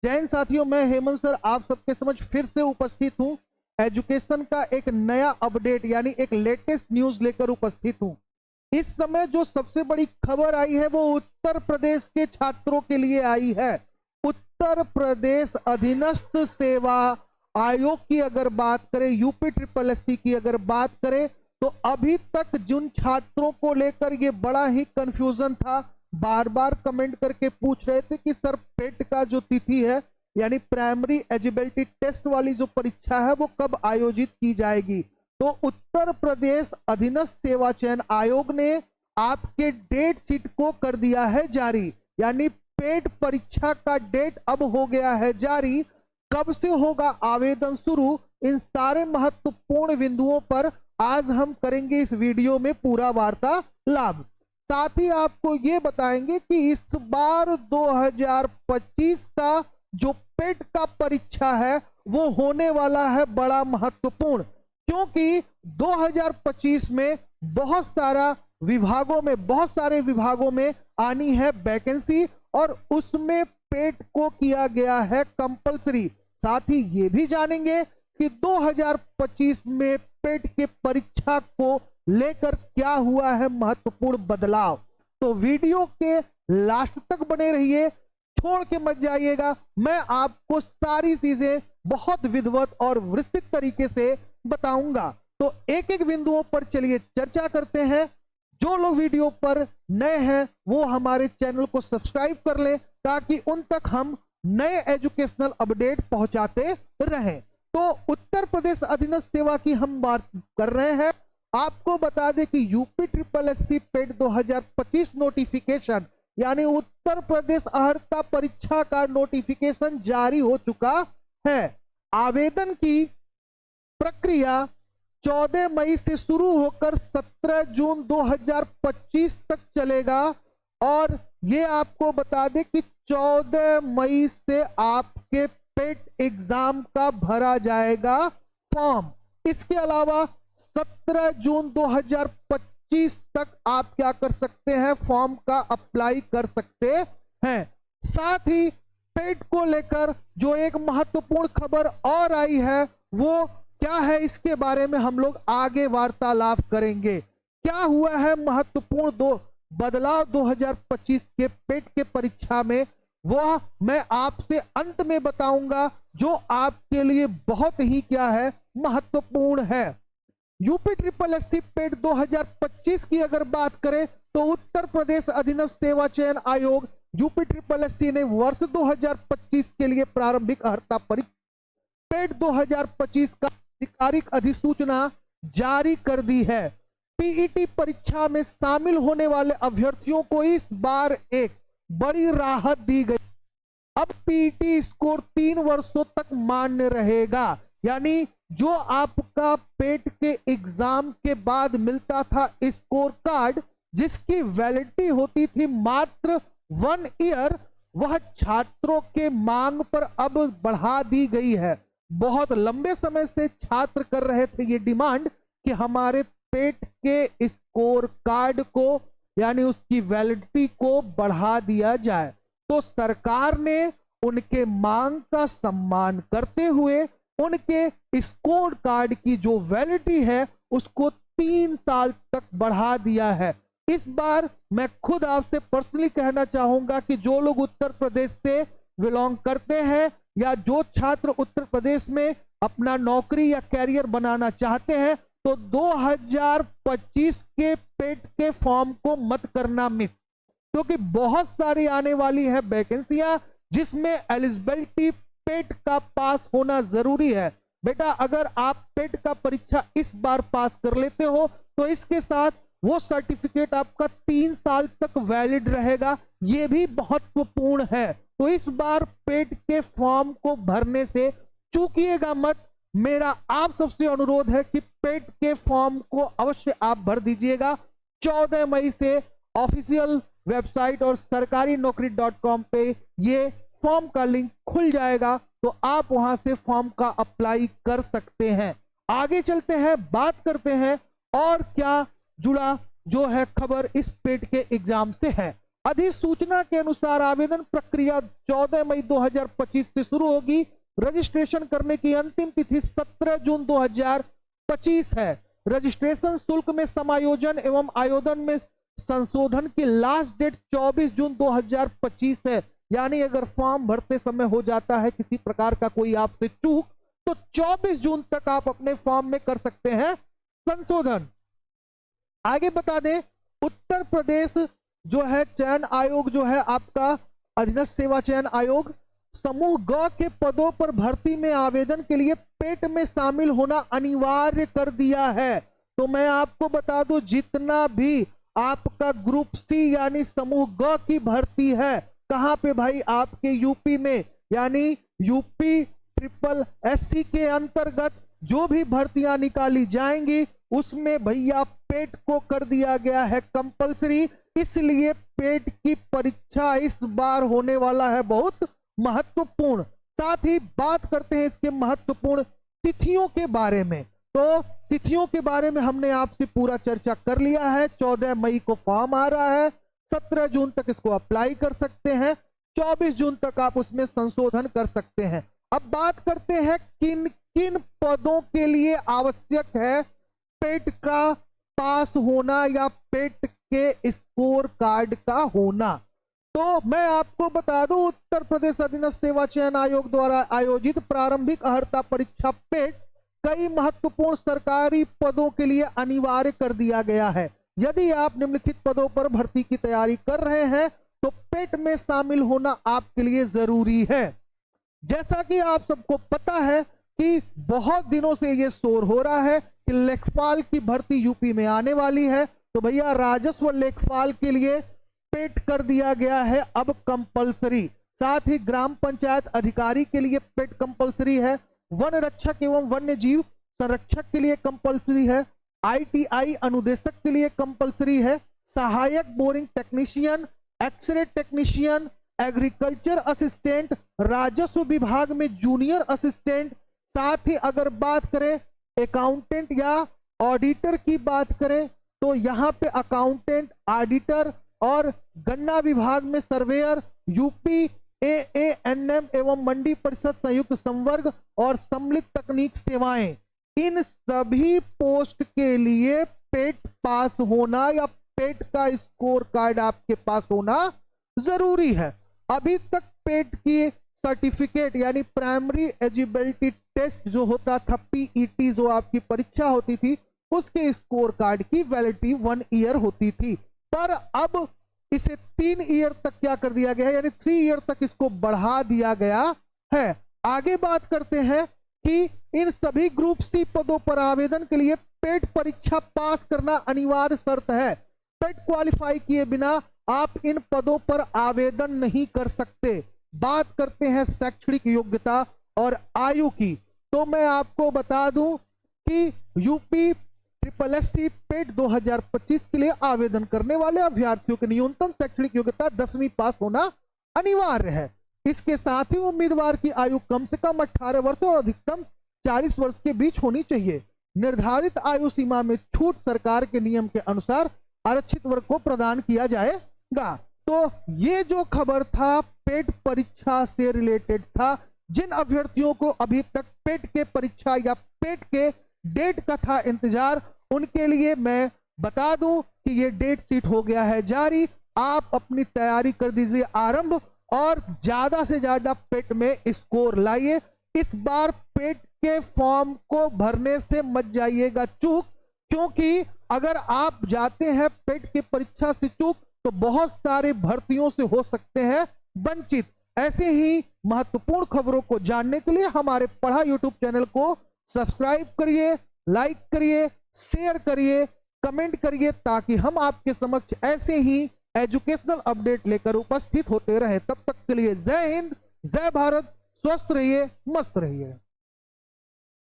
जैन साथियों, मैं हेमंत सर आप सबके समझ फिर से उपस्थित हूं। एजुकेशन का एक नया अपडेट यानी एक लेटेस्ट न्यूज लेकर उपस्थित हूं। इस समय जो सबसे बड़ी खबर आई है वो उत्तर प्रदेश के छात्रों के लिए आई है। उत्तर प्रदेश अधीनस्थ सेवा आयोग की अगर बात करें, यूपी ट्रिपल एससी की अगर बात करें, तो अभी तक जिन छात्रों को लेकर ये बड़ा ही कंफ्यूजन था, बार बार कमेंट करके पूछ रहे थे कि सर पेट का जो तिथि है यानी प्राइमरी एलिजिबिलिटी टेस्ट वाली जो परीक्षा है वो कब आयोजित की जाएगी। तो उत्तर प्रदेश अधीनस्थ सेवा चयन आयोग ने आपके डेट शीट को कर दिया है जारी, यानी पेट परीक्षा का डेट अब हो गया है जारी। कब से होगा आवेदन शुरू, इन सारे महत्वपूर्ण बिंदुओं पर आज हम करेंगे इस वीडियो में पूरा वार्तालाप। साथ ही आपको ये बताएंगे कि इस बार 2025 का जो पेट का परीक्षा है वो होने वाला है बड़ा महत्वपूर्ण, क्योंकि 2025 में बहुत सारे विभागों में आनी है वैकेंसी और उसमें पेट को किया गया है कंपलसरी। साथ ही ये भी जानेंगे कि 2025 में पेट के परीक्षा को लेकर क्या हुआ है महत्वपूर्ण बदलाव। तो वीडियो के लास्ट तक बने रहिए, छोड़ के मत जाइएगा। मैं आपको सारी चीजें बहुत विधिवत और विस्तृत तरीके से बताऊंगा। तो एक एक बिंदुओं पर चलिए चर्चा करते हैं। जो लोग वीडियो पर नए हैं वो हमारे चैनल को सब्सक्राइब कर लें ताकि उन तक हम नए एजुकेशनल अपडेट पहुंचाते रहें। तो उत्तर प्रदेश अधीनस्थ सेवा की हम बात कर रहे हैं। आपको बता दें कि यूपी ट्रिपल एससी पेट 2025 नोटिफिकेशन यानी उत्तर प्रदेश अर्हता परीक्षा का नोटिफिकेशन जारी हो चुका है। आवेदन की प्रक्रिया 14 मई से शुरू होकर 17 जून 2025 तक चलेगा और ये आपको बता दें कि 14 मई से आपके पेट एग्जाम का भरा जाएगा फॉर्म। इसके अलावा 17 जून 2025 तक आप क्या कर सकते हैं, फॉर्म का अप्लाई कर सकते हैं। साथ ही पेट को लेकर जो एक महत्वपूर्ण खबर और आई है वो क्या है, इसके बारे में हम लोग आगे वार्तालाप करेंगे। क्या हुआ है महत्वपूर्ण बदलाव 2025 के पेट के परीक्षा में, वह मैं आपसे अंत में बताऊंगा, जो आपके लिए बहुत ही क्या है महत्वपूर्ण है। यूपी ट्रिपल एससी पेट 2025 की अगर बात करें तो उत्तर प्रदेश अधीनस्थ सेवा चयन आयोग यूपी ट्रिपल एससी ने वर्ष 2025 के लिए प्रारंभिक अर्हता परीक्षा पेट 2025 का आधिकारिक अधिसूचना जारी कर दी है। पीईटी परीक्षा में शामिल होने वाले अभ्यर्थियों को इस बार एक बड़ी राहत दी गई। अब पीईटी स्कोर 3 वर्षों तक मान्य रहेगा, यानी जो आपका पेट के एग्जाम के बाद मिलता था स्कोर कार्ड जिसकी वैलिडिटी होती थी मात्र 1 ईयर, वह छात्रों के मांग पर अब बढ़ा दी गई है। बहुत लंबे समय से छात्र कर रहे थे ये डिमांड कि हमारे पेट के स्कोर कार्ड को यानी उसकी वैलिडिटी को बढ़ा दिया जाए। तो सरकार ने उनके मांग का सम्मान करते हुए उनके स्कोर कार्ड की जो वैलिडिटी है उसको 3 साल तक बढ़ा दिया है। इस बार मैं खुद आपसे पर्सनली कहना चाहूंगा कि जो लोग उत्तर प्रदेश से बिलोंग करते हैं या जो छात्र उत्तर प्रदेश में अपना नौकरी या कैरियर बनाना चाहते हैं तो 2025 के पेट के फॉर्म को मत करना मिस, क्योंकि बहुत सारी आने वाली है वैकेंसियां जिसमें एलिजिबिलिटी पेट का पास होना जरूरी है। बेटा अगर आप पेट का परीक्षा इस बार पास कर लेते हो तो इसके साथ वो सर्टिफिकेट आपका 3 साल तक वैलिड रहेगा, ये भी महत्वपूर्ण है। तो इस बार पेट के फॉर्म को भरने से चूकिएगा मत। मेरा आप सबसे अनुरोध है कि पेट के फॉर्म को अवश्य आप भर दीजिएगा। 14 मई से ऑफिशियल वेबसाइट और सरकारी नौकरी.com पे ये फॉर्म का लिंक खुल जाएगा, तो आप वहां से फॉर्म का अप्लाई कर सकते हैं। आगे चलते हैं, बात करते हैं और क्या जुड़ा जो है खबर इस पेट के एग्जाम से है। अधिसूचना के अनुसार आवेदन प्रक्रिया 14 मई 2025 से शुरू होगी। रजिस्ट्रेशन करने की अंतिम तिथि 17 जून 2025 है। रजिस्ट्रेशन शुल्क में समायोजन एवं आयोजन में संशोधन की लास्ट डेट 24 जून 2025 है। यानी अगर फॉर्म भरते समय हो जाता है किसी प्रकार का कोई आपसे चूक, तो 24 जून तक आप अपने फॉर्म में कर सकते हैं संशोधन। आगे बता दें, उत्तर प्रदेश जो है चयन आयोग जो है आपका अधीनस्थ सेवा चयन आयोग, समूह ग के पदों पर भर्ती में आवेदन के लिए पेट में शामिल होना अनिवार्य कर दिया है। तो मैं आपको बता दूं, जितना भी आपका ग्रुप सी यानी समूह ग की भर्ती है, कहां पे भाई, आपके यूपी में, यानी यूपी ट्रिपल एससी के अंतर्गत जो भी भर्तियां निकाली जाएंगी उसमें भैया पेट को कर दिया गया है कंपलसरी। इसलिए पेट की परीक्षा इस बार होने वाला है बहुत महत्वपूर्ण। साथ ही बात करते हैं इसके महत्वपूर्ण तिथियों के बारे में। तो तिथियों के बारे में हमने आपसे पूरा चर्चा कर लिया है। 14 मई को फॉर्म आ रहा है, 17 जून तक इसको अप्लाई कर सकते हैं, 24 जून तक आप उसमें संशोधन कर सकते हैं। अब बात करते हैं किन किन पदों के लिए आवश्यक है पेट का पास होना या पेट के स्कोर कार्ड का होना। तो मैं आपको बता दूं, उत्तर प्रदेश अधीनस्थ सेवा चयन आयोग द्वारा आयोजित प्रारंभिक अर्हता परीक्षा पेट कई महत्वपूर्ण सरकारी पदों के लिए अनिवार्य कर दिया गया है। यदि आप निम्नलिखित पदों पर भर्ती की तैयारी कर रहे हैं तो पेट में शामिल होना आपके लिए जरूरी है। जैसा कि आप सबको पता है कि बहुत दिनों से यह शोर हो रहा है कि लेखपाल की भर्ती यूपी में आने वाली है, तो भैया राजस्व लेखपाल के लिए पेट कर दिया गया है अब कंपलसरी। साथ ही ग्राम पंचायत अधिकारी के लिए पेट कंपलसरी है, वन रक्षक एवं वन्य जीव संरक्षक के लिए कंपलसरी है, ITI अनुदेशक के लिए कंपलसरी है, सहायक boring technician, x ray technician, agriculture assistant, राजस्व विभाग में जूनियर असिस्टेंट। साथ ही अगर बात करें अकाउंटेंट या ऑडिटर की बात करें तो यहाँ पे अकाउंटेंट, ऑडिटर और गन्ना विभाग में सर्वेयर, यूपी AANM एवं मंडी परिषद संयुक्त संवर्ग और सम्मिलित तकनीक सेवाएं, इन सभी पोस्ट के लिए पेट पास होना या पेट का स्कोर कार्ड आपके पास होना जरूरी है। अभी तक पेट की सर्टिफिकेट यानी प्राइमरी एलिजिबिलिटी टेस्ट जो होता था, PET जो आपकी परीक्षा होती थी, उसके स्कोर कार्ड की वैलिडिटी 1 ईयर होती थी, पर अब इसे 3 ईयर तक क्या कर दिया गया है, यानी 3 ईयर तक इसको बढ़ा दिया गया है। आगे बात करते हैं कि इन सभी ग्रुप सी पदों पर आवेदन के लिए पेट परीक्षा पास करना अनिवार्य शर्त है। पेट क्वालिफाई किए बिना आप इन पदों पर आवेदन नहीं कर सकते। बात करते हैं शैक्षणिक योग्यता और आयु की, तो मैं आपको बता दूं कि यूपी ट्रिपल एससी पेट 2025 के लिए आवेदन करने वाले अभ्यर्थियों की न्यूनतम शैक्षणिक योग्यता 10वीं पास होना अनिवार्य है। इसके साथ ही उम्मीदवार की आयु कम से कम 18 वर्ष और अधिकतम 40 वर्ष के बीच होनी चाहिए। निर्धारित आयु सीमा में छूट सरकार के नियम के अनुसार आरक्षित वर्ग को प्रदान किया जाएगा। तो ये जो खबर था पेट परीक्षा से रिलेटेड था। जिन अभ्यर्थियों को अभी तक पेट के परीक्षा या पेट के डेट का था इंतजार, उनके लिए मैं बता दूं कि ये डेट शीट हो गया है जारी। आप अपनी तैयारी कर दीजिए आरंभ और ज्यादा से ज्यादा पेट में स्कोर लाइए। इस बार पेट के फॉर्म को भरने से मत जाइएगा चूक, क्योंकि अगर आप जाते हैं पेट की परीक्षा से चूक तो बहुत सारे भर्तियों से हो सकते हैं वंचित। ऐसे ही महत्वपूर्ण खबरों को जानने के लिए हमारे पढ़ा यूट्यूब चैनल को सब्सक्राइब करिए, लाइक करिए, शेयर करिए, कमेंट करिए, ताकि हम आपके समक्ष ऐसे ही एजुकेशनल अपडेट लेकर उपस्थित होते रहे। तब तक के लिए जय हिंद, जय भारत, स्वस्थ रहिए, मस्त रहिए।